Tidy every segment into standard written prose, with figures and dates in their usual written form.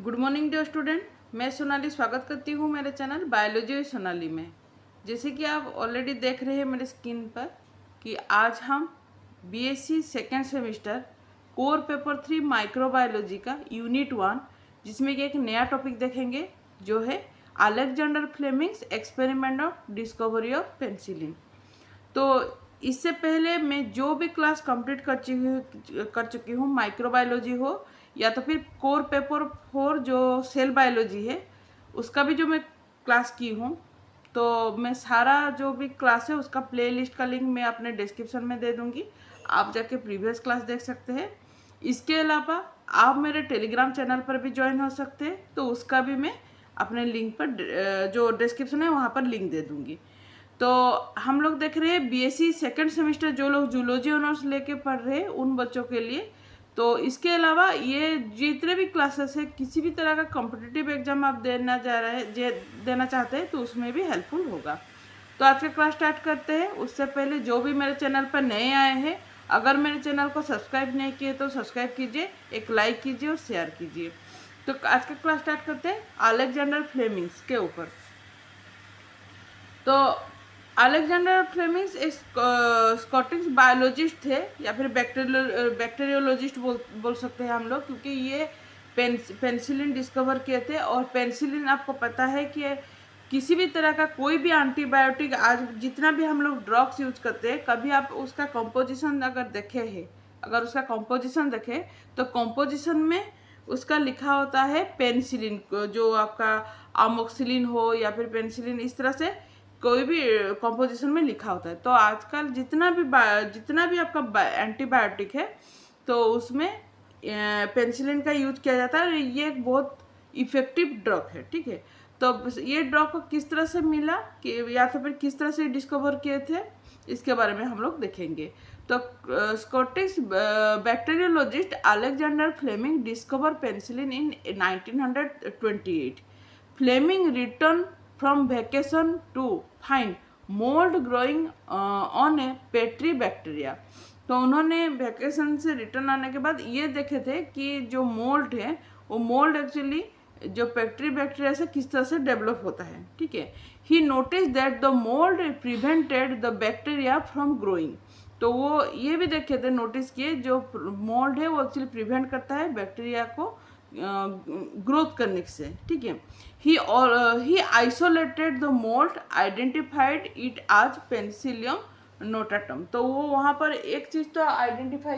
Good morning dear student. मैं सोनाली स्वागत करती हूँ मेरे चैनल बायोलॉजी विद सोनाली में। जैसे कि आप ऑलरेडी देख रहे हैं मेरे स्क्रीन पर कि आज हम BSc second semester core paper 3 microbiology का यूनिट 1 जिसमें कि एक नया टॉपिक देखेंगे जो है Alexander Fleming's experiment of discovery of penicillin. तो इससे पहले मैं जो भी क्लास कंप्लीट कर चुकी हूँ माइक्रोबायोलॉजी हो या तो फिर कोर पेपर 4 जो सेल बायोलॉजी है उसका भी जो मैं क्लास की हूँ, तो मैं सारा जो भी क्लास है उसका प्लेलिस्ट का लिंक मैं अपने डिस्क्रिप्शन में दे दूँगी। आप जाके प्रीवियस क्लास देख सकते हैं। इसके अलावा आप मेरे टेलीग्राम चैनल पर भी ज्वाइन हो सकते हैं, तो उसका भी मैं अपने लिंक पर जो डिस्क्रिप्शन है वहाँ पर लिंक दे दूँगी। तो हम लोग देख रहे हैं बीएससी सेकंड सेमेस्टर जो लोग जूलॉजी ऑनर्स लेके पढ़ रहे हैं उन बच्चों के लिए। तो इसके अलावा ये जितने भी क्लासेस है किसी भी तरह का कॉम्पिटिटिव एग्जाम आप देना चाहते हैं तो उसमें भी हेल्पफुल होगा। तो आज का क्लास स्टार्ट करते हैं। उससे पहले जो भी मेरे चैनल पर नए आए हैं, अगर मेरे चैनल को सब्सक्राइब नहीं किए तो सब्सक्राइब कीजिए, एक लाइक कीजिए और शेयर कीजिए। तो आज का क्लास स्टार्ट करते हैं अलेक्जेंडर फ्लेमिंग्स के ऊपर। तो अलेक्जेंडर फ्लेमिंग्स एक स्कॉटिश बायोलॉजिस्ट थे या फिर बैक्टीरियोलॉजिस्ट बोल सकते हैं हम लोग, क्योंकि ये पेनिसिलिन डिस्कवर किए थे। और पेनिसिलिन आपको पता है कि किसी भी तरह का कोई भी एंटीबायोटिक आज जितना भी हम लोग ड्रग्स यूज करते हैं, कभी आप उसका कंपोजिशन अगर उसका कंपोजिशन देखें तो कंपोजिशन में उसका लिखा होता है पेनिसिलिन, जो आपका अमोक्सिलिन हो या फिर पेनिसिलिन, इस तरह से कोई भी कंपोजिशन में लिखा होता है। तो आजकल जितना भी आपका एंटीबायोटिक है तो उसमें पेनिसिलिन का यूज किया जाता है। ये एक बहुत इफेक्टिव ड्रग है, ठीक है। तो ये ड्रग को किस तरह से मिला कि या तो फिर किस तरह से डिस्कवर किए थे, इसके बारे में हम लोग देखेंगे। तो Scottish bacteriologist Alexander Fleming discover penicillin in 1928। Fleming returned from vacation to find mold growing on a petri bacteria। तो उन्होंने वैकेशन से रिटर्न आने के बाद ये देखे थे कि जो मोल्ड है वो मोल्ड एक्चुअली जो पेट्री बैक्टीरिया से किस तरह से डेवलप होता है, ठीक है। He notice that the mold prevented the bacteria from growing. तो वो ये भी देखे थे, नोटिस किए जो मोल्ड है वो एक्चुअली प्रिवेंट करता है बैक्टीरिया को ग्रोथ करने से, ठीक है। He isolated the mold, identified it as Penicillium notatum. तो वो वहाँ पर एक चीज़ तो आइडेंटिफाई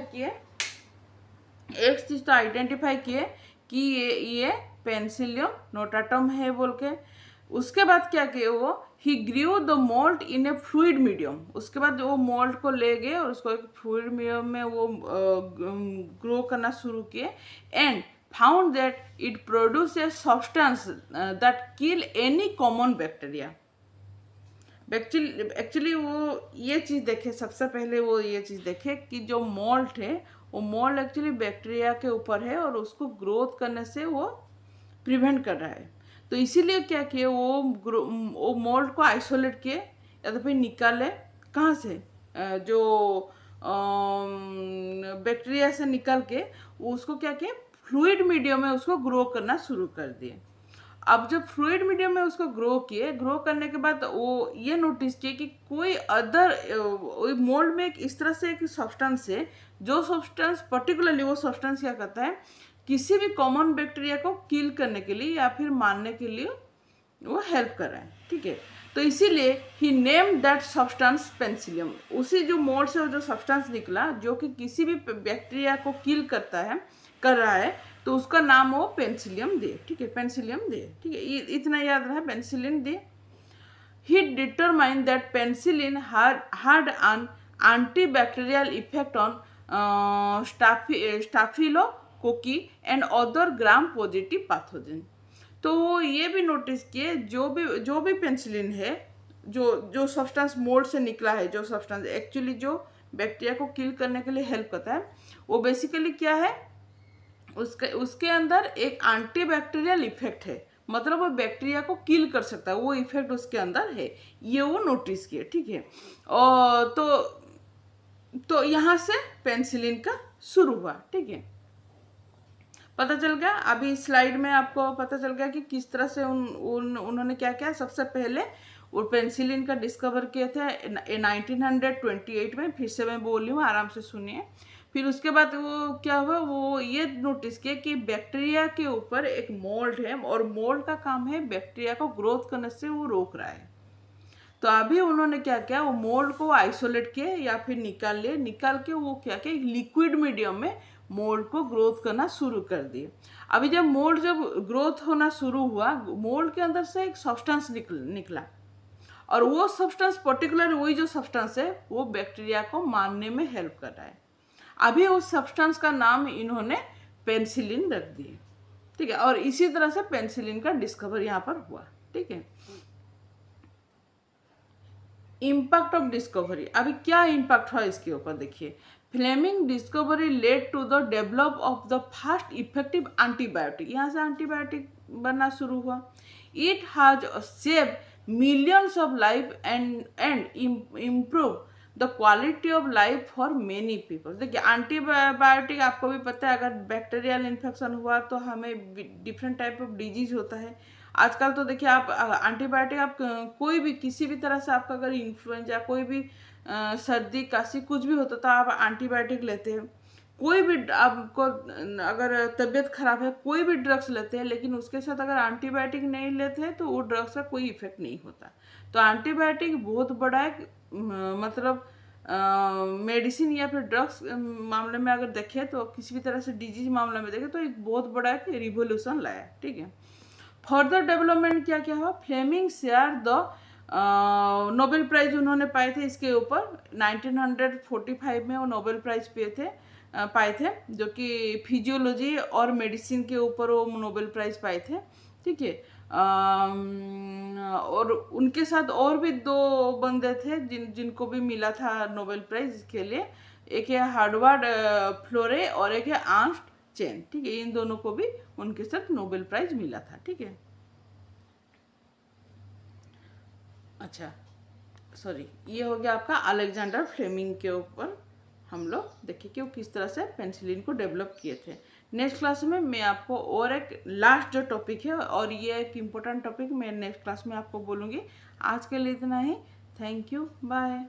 किए कि ये पेनिसिलियम नोटाटम है बोल के। उसके बाद क्या किए वो, he grew the mould in A fluid medium. उसके बाद वो मोल्ड को ले गए और उसको एक फ्लूइड मीडियम में वो ग्रो करना शुरू किए and found that it produces a substance that kill any common bacteria। Actually वो ये चीज़ देखे, सबसे पहले वो ये चीज़ देखे कि जो मोल्ड है वो मोल्ड एक्चुअली बैक्टीरिया के ऊपर है और उसको ग्रोथ करने से वो प्रिवेंट कर रहा है। तो इसीलिए क्या किए वो मोल्ड को आइसोलेट किए या तो फिर निकाले कहाँ से, जो बैक्टीरिया से निकाल के उसको क्या किए फ्लूइड मीडियम में उसको ग्रो करना शुरू कर दिए। अब जब फ्लूइड मीडियम में उसको ग्रो करने के बाद वो ये नोटिस किए कि कोई अदर मोल्ड में एक इस तरह से एक सब्सटेंस है, जो सब्सटेंस पर्टिकुलरली वो सब्सटेंस क्या करता है, किसी भी कॉमन बैक्टीरिया को किल करने के लिए या फिर मारने के लिए वो हेल्प कर रहा है, ठीक है। तो इसीलिए ही नेम दैट सब्सटेंस पेनिसिलियम। उसी जो मोल्ड से जो सब्सटेंस निकला जो कि किसी भी बैक्टीरिया को किल कर रहा है, तो उसका नाम वो पेनिसिलियम दे, ठीक है, पेनिसिलियम दे, ठीक है। इतना याद रहा, पेनिसिलिन दे। He determine that penicillin had an antibacterial effect on staphylococci and other gram positive pathogen. तो वो ये भी नोटिस किए जो भी पेनिसिलिन है, जो सब्सटेंस मोल्ड से निकला है, जो सब्सटेंस एक्चुअली जो बैक्टीरिया को किल करने के लिए हेल्प करता है, वो बेसिकली क्या है, उसके अंदर एक एंटीबैक्टीरियल इफेक्ट है, मतलब वो बैक्टीरिया को किल कर सकता है, वो इफेक्ट उसके अंदर है, ये वो नोटिस किए, ठीक है। और तो यहाँ से पेनिसिलिन का शुरू हुआ, ठीक है। पता चल गया। अभी इस स्लाइड में आपको पता चल गया कि किस तरह से उन्होंने क्या किया। सबसे पहले वो पेंसिलिन का डिस्कवर किए थे 1928 में। फिर से मैं बोल रही हूँ, आराम से सुनिए। फिर उसके बाद वो क्या हुआ, वो ये नोटिस किया कि बैक्टीरिया के ऊपर एक मोल्ड है और मोल्ड का काम है बैक्टीरिया को ग्रोथ करने से वो रोक रहा है। तो अभी उन्होंने क्या किया, वो मोल्ड को आइसोलेट किए या फिर निकाल लिए। निकाल के वो क्या किया, एक लिक्विड मीडियम में मोल्ड को ग्रोथ करना शुरू कर दिए। अभी जब मोल्ड जब ग्रोथ होना शुरू हुआ, मोल्ड के अंदर से एक सब्सटेंस निकला और वो सब्सटेंस पर्टिकुलर वही जो सब्सटेंस है वो बैक्टीरिया को मारने में हेल्प कर रहा है। अभी उस सब्सटेंस का नाम इन्होंने पेनिसिलिन रख दिए, ठीक है। और इसी तरह से पेनिसिलिन का डिस्कवर यहाँ पर हुआ, ठीक है। इम्पैक्ट ऑफ डिस्कवरी, अभी क्या इम्पैक्ट हुआ इसके ऊपर देखिए। Fleming discovery led to the develop of the first effective antibiotic, यहाँ से एंटीबायोटिक बनना शुरू हुआ। It has save millions of life and improve the quality of life for many people. देखिए एंटीबायोटिक आपको भी पता है, अगर बैक्टीरियल इन्फेक्शन हुआ तो हमें डिफरेंट टाइप ऑफ डिजीज होता है। आजकल तो देखिए आप एंटीबायोटिक आप कोई भी किसी भी तरह से आपका अगर इन्फ्लुएंजा कोई भी सर्दी काशी कुछ भी होता तो आप एंटीबायोटिक लेते हैं। कोई भी आपको अगर तबीयत खराब है कोई भी ड्रग्स लेते हैं, लेकिन उसके साथ अगर एंटीबायोटिक नहीं लेते हैं तो वो ड्रग्स का कोई इफेक्ट नहीं होता। तो एंटीबायोटिक बहुत बड़ा एक मतलब मेडिसिन या फिर ड्रग्स मामले में अगर देखें तो किसी भी तरह से डिजीज मामले में देखें तो एक बहुत बड़ा एक रिवोल्यूशन लाया, ठीक है। फर्दर डेवलपमेंट क्या क्या हुआ, Fleming share the Nobel prize उन्होंने पाए थे इसके ऊपर। 1945 में वो नोबेल प्राइज पाए थे जो कि फिजियोलॉजी और मेडिसिन के ऊपर वो नोबेल प्राइज पाए थे, ठीक है। और उनके साथ और भी दो बंदे थे जिनको भी मिला था नोबेल प्राइज के लिए। एक है हार्वर्ड फ्लोरे और एक है आर्नस्ट चेन, ठीक है। इन दोनों को भी उनके साथ नोबेल प्राइज मिला था, ठीक है। अच्छा सॉरी, ये हो गया आपका अलेक्जेंडर फ्लेमिंग के ऊपर हम लोग देखे कि वो किस तरह से पेनिसिलिन को डेवलप किए थे। नेक्स्ट क्लास में मैं आपको और एक लास्ट जो टॉपिक है और ये एक इम्पोर्टेंट टॉपिक मैं नेक्स्ट क्लास में आपको बोलूँगी। आज के लिए इतना ही। Thank you, bye.